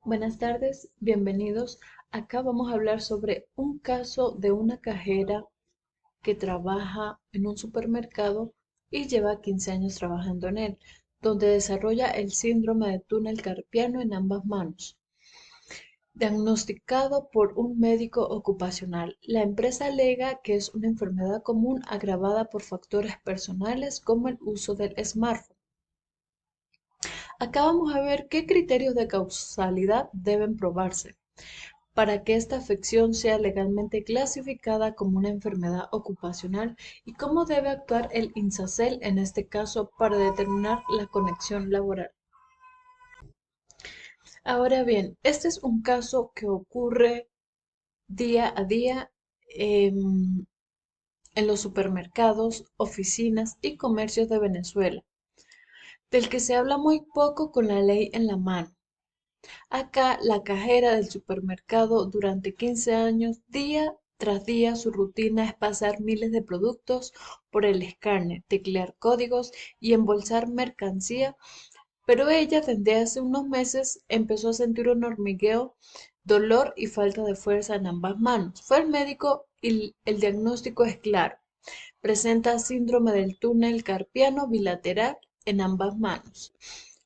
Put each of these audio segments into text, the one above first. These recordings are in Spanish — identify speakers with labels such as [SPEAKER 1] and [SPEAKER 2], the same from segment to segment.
[SPEAKER 1] Buenas tardes, bienvenidos. Acá vamos a hablar sobre un caso de una cajera que trabaja en un supermercado y lleva 15 años trabajando en él, donde desarrolla el síndrome de túnel carpiano en ambas manos, diagnosticado por un médico ocupacional. La empresa alega que es una enfermedad común agravada por factores personales como el uso del smartphone. Acá vamos a ver qué criterios de causalidad deben probarse para que esta afección sea legalmente clasificada como una enfermedad ocupacional y cómo debe actuar el INSACEL en este caso para determinar la conexión laboral. Ahora bien, este es un caso que ocurre día a día en los supermercados, oficinas y comercios de Venezuela, del que se habla muy poco con la ley en la mano. Acá, la cajera del supermercado durante 15 años, día tras día, su rutina es pasar miles de productos por el escáner, teclear códigos y embolsar mercancía, pero ella desde hace unos meses empezó a sentir un hormigueo, dolor y falta de fuerza en ambas manos. Fue al médico y el diagnóstico es claro. Presenta síndrome del túnel carpiano bilateral en ambas manos.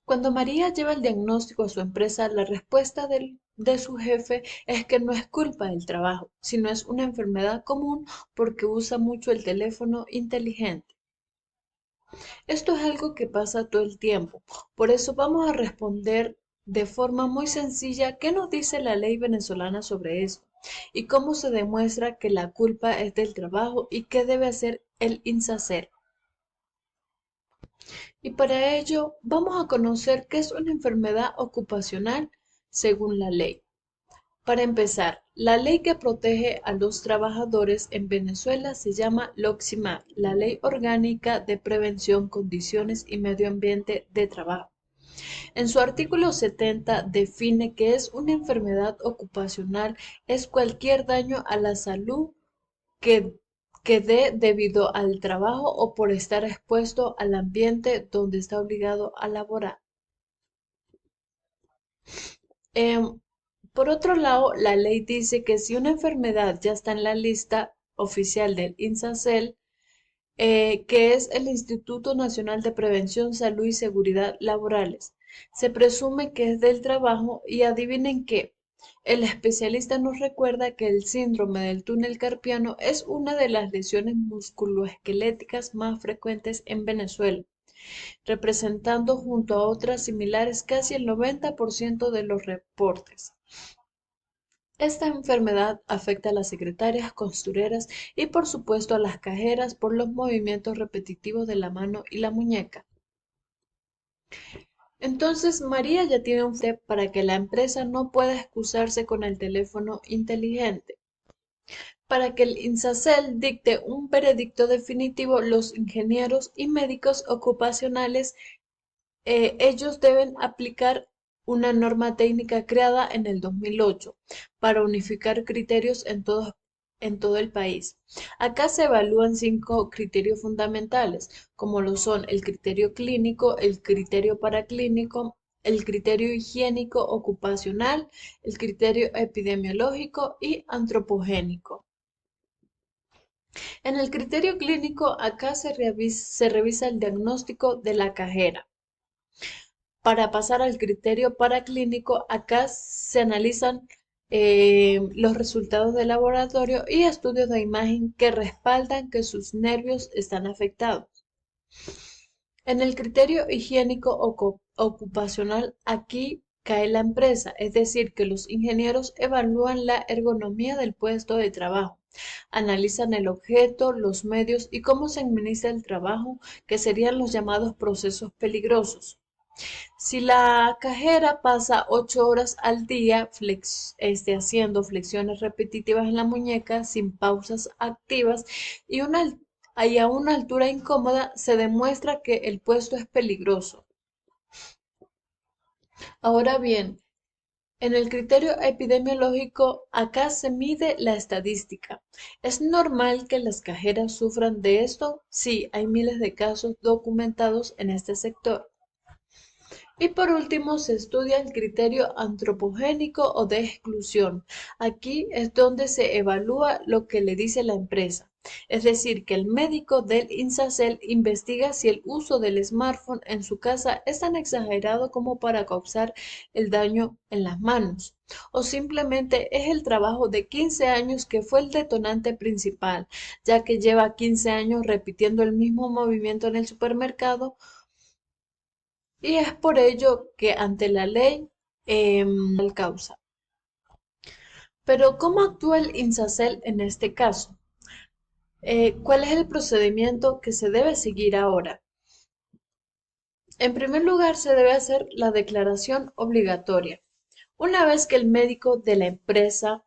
[SPEAKER 1] Cuando María lleva el diagnóstico a su empresa, la respuesta de su jefe es que no es culpa del trabajo, sino es una enfermedad común porque usa mucho el teléfono inteligente. Esto es algo que pasa todo el tiempo, por eso vamos a responder de forma muy sencilla qué nos dice la ley venezolana sobre eso y cómo se demuestra que la culpa es del trabajo y qué debe hacer el INSACER. Y para ello vamos a conocer qué es una enfermedad ocupacional según la ley. Para empezar, la ley que protege a los trabajadores en Venezuela se llama LOXIMAT, la Ley Orgánica de Prevención, Condiciones y Medio Ambiente de Trabajo. En su artículo 70 define que es una enfermedad ocupacional es cualquier daño a la salud que, que dé debido al trabajo o por estar expuesto al ambiente donde está obligado a laborar. Em, por otro lado, la ley dice que si una enfermedad ya está en la lista oficial del INSACEL, que es el Instituto Nacional de Prevención, Salud y Seguridad Laborales, se presume que es del trabajo y adivinen qué. El especialista nos recuerda que el síndrome del túnel carpiano es una de las lesiones musculoesqueléticas más frecuentes en Venezuela, representando junto a otras similares casi el 90% de los reportes. Esta enfermedad afecta a las secretarias, costureras y por supuesto a las cajeras por los movimientos repetitivos de la mano y la muñeca. Entonces María ya tiene un tip para que la empresa no pueda excusarse con el teléfono inteligente. Para que el INSACEL dicte un veredicto definitivo, los ingenieros y médicos ocupacionales ellos deben aplicar una norma técnica creada en el 2008 para unificar criterios en todo el país. Acá se evalúan 5 criterios fundamentales, como lo son el criterio clínico, el criterio paraclínico, el criterio higiénico ocupacional, el criterio epidemiológico y antropogénico. En el criterio clínico, acá se revisa el diagnóstico de la cajera. Para pasar al criterio paraclínico, acá se analizan los resultados de laboratorio y estudios de imagen que respaldan que sus nervios están afectados. En el criterio higiénico ocupacional, aquí cae la empresa, es decir, que los ingenieros evalúan la ergonomía del puesto de trabajo, analizan el objeto, los medios y cómo se administra el trabajo, que serían los llamados procesos peligrosos. Si la cajera pasa 8 horas al día haciendo flexiones repetitivas en la muñeca sin pausas activas y, y a una altura incómoda, se demuestra que el puesto es peligroso. Ahora bien, en el criterio epidemiológico, acá se mide la estadística. ¿Es normal que las cajeras sufran de esto? Sí, hay miles de casos documentados en este sector. Y por último, se estudia el criterio antropogénico o de exclusión. Aquí es donde se evalúa lo que le dice la empresa. Es decir, que el médico del INSACEL investiga si el uso del smartphone en su casa es tan exagerado como para causar el daño en las manos. O simplemente es el trabajo de 15 años que fue el detonante principal, ya que lleva 15 años repitiendo el mismo movimiento en el supermercado y es por ello que ante la ley tal causa. Pero ¿cómo actúa el INSACEL en este caso? ¿Cuál es el procedimiento que se debe seguir ahora? En primer lugar, se debe hacer la declaración obligatoria. Una vez que el médico de la empresa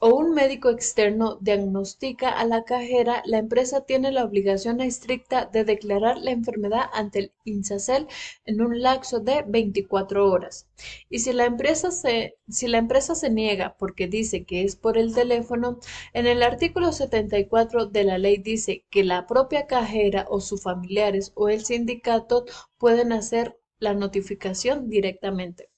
[SPEAKER 1] o un médico externo diagnostica a la cajera, la empresa tiene la obligación estricta de declarar la enfermedad ante el INSACEL en un lapso de 24 horas. Y si la empresa se niega porque dice que es por el teléfono, en el artículo 74 de la ley dice que la propia cajera o sus familiares o el sindicato pueden hacer la notificación directamente.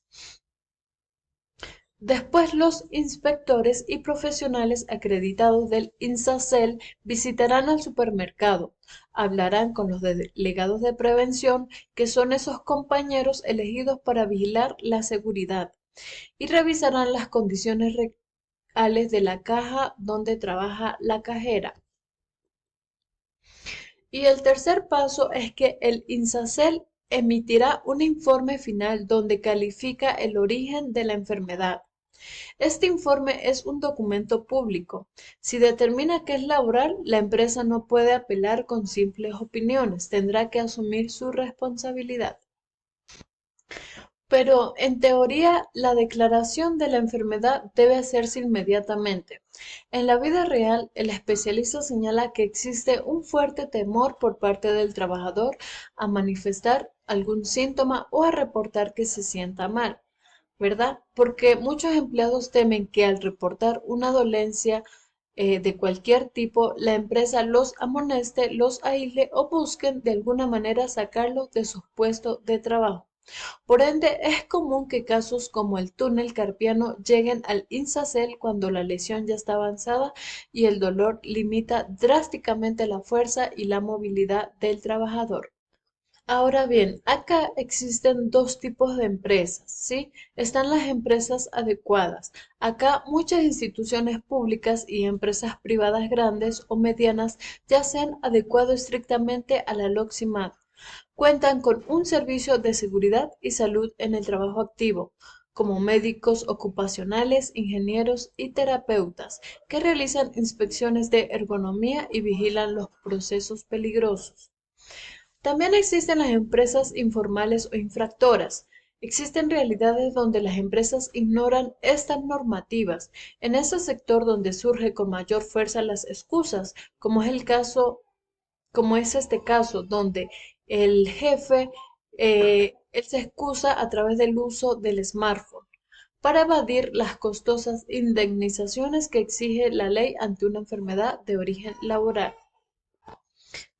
[SPEAKER 1] Después los inspectores y profesionales acreditados del INSACEL visitarán al supermercado, hablarán con los delegados de prevención, que son esos compañeros elegidos para vigilar la seguridad, y revisarán las condiciones reales de la caja donde trabaja la cajera. Y el tercer paso es que el INSACEL emitirá un informe final donde califica el origen de la enfermedad. Este informe es un documento público. Si determina que es laboral, la empresa no puede apelar con simples opiniones, tendrá que asumir su responsabilidad. Pero en teoría, la declaración de la enfermedad debe hacerse inmediatamente. En la vida real, el especialista señala que existe un fuerte temor por parte del trabajador a manifestar algún síntoma o a reportar que se sienta mal. ¿Verdad? Porque muchos empleados temen que al reportar una dolencia de cualquier tipo, la empresa los amoneste, los aísle o busquen de alguna manera sacarlos de sus puestos de trabajo. Por ende, es común que casos como el túnel carpiano lleguen al INSACEL cuando la lesión ya está avanzada y el dolor limita drásticamente la fuerza y la movilidad del trabajador. Ahora bien, acá existen dos tipos de empresas, ¿sí? Están las empresas adecuadas. Acá muchas instituciones públicas y empresas privadas grandes o medianas ya se han adecuado estrictamente a la LOXIMAT. Cuentan con un servicio de seguridad y salud en el trabajo activo, como médicos ocupacionales, ingenieros y terapeutas, que realizan inspecciones de ergonomía y vigilan los procesos peligrosos. También existen las empresas informales o infractoras. Existen realidades donde las empresas ignoran estas normativas. En ese sector donde surge con mayor fuerza las excusas, como es este caso, donde el jefe él se excusa a través del uso del smartphone para evadir las costosas indemnizaciones que exige la ley ante una enfermedad de origen laboral.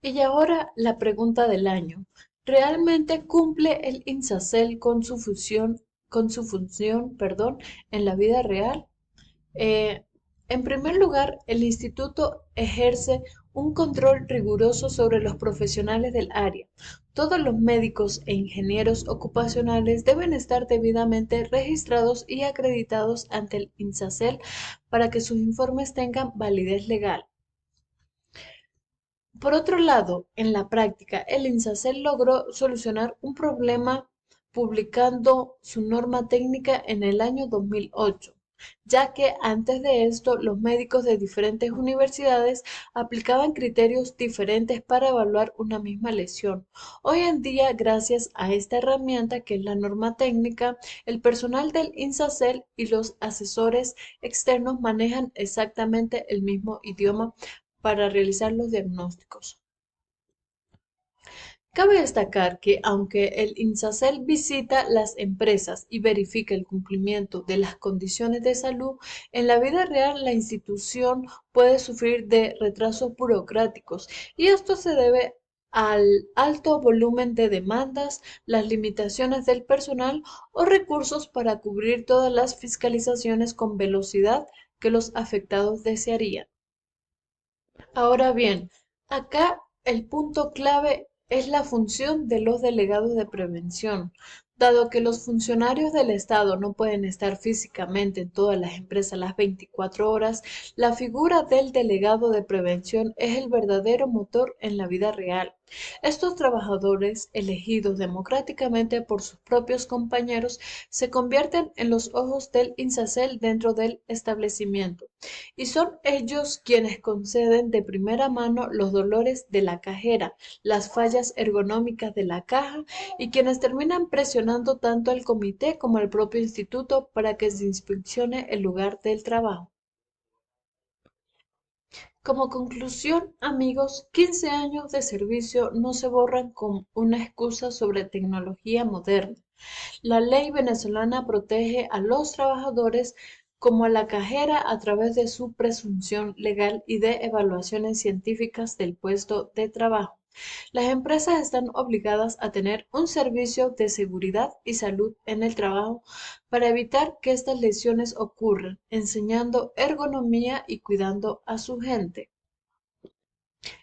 [SPEAKER 1] Y ahora la pregunta del año. ¿Realmente cumple el INSACEL con su función, perdón, en la vida real? Eh, en primer lugar, el instituto ejerce un control riguroso sobre los profesionales del área. Todos los médicos e ingenieros ocupacionales deben estar debidamente registrados y acreditados ante el INSACEL para que sus informes tengan validez legal. Por otro lado, en la práctica, el INSACEL logró solucionar un problema publicando su norma técnica en el año 2008, ya que antes de esto los médicos de diferentes universidades aplicaban criterios diferentes para evaluar una misma lesión. Hoy en día, gracias a esta herramienta que es la norma técnica, el personal del INSACEL y los asesores externos manejan exactamente el mismo idioma para realizar los diagnósticos. Cabe destacar que aunque el INSACEL visita las empresas y verifica el cumplimiento de las condiciones de salud, en la vida real la institución puede sufrir de retrasos burocráticos y esto se debe al alto volumen de demandas, las limitaciones del personal o recursos para cubrir todas las fiscalizaciones con velocidad que los afectados desearían. Ahora bien, acá el punto clave es la función de los delegados de prevención. Dado que los funcionarios del Estado no pueden estar físicamente en todas las empresas las 24 horas, la figura del delegado de prevención es el verdadero motor en la vida real. Estos trabajadores, elegidos democráticamente por sus propios compañeros, se convierten en los ojos del INSACEL dentro del establecimiento y son ellos quienes conceden de primera mano los dolores de la cajera, las fallas ergonómicas de la caja y quienes terminan presionando tanto al comité como al propio instituto para que se inspeccione el lugar del trabajo. Como conclusión, amigos, 15 años de servicio no se borran con una excusa sobre tecnología moderna. La ley venezolana protege a los trabajadores como a la cajera a través de su presunción legal y de evaluaciones científicas del puesto de trabajo. Las empresas están obligadas a tener un servicio de seguridad y salud en el trabajo para evitar que estas lesiones ocurran, enseñando ergonomía y cuidando a su gente.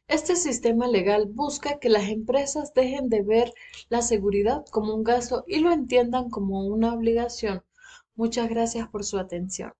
[SPEAKER 1] Este sistema legal busca que las empresas dejen de ver la seguridad como un gasto y lo entiendan como una obligación. Muchas gracias por su atención.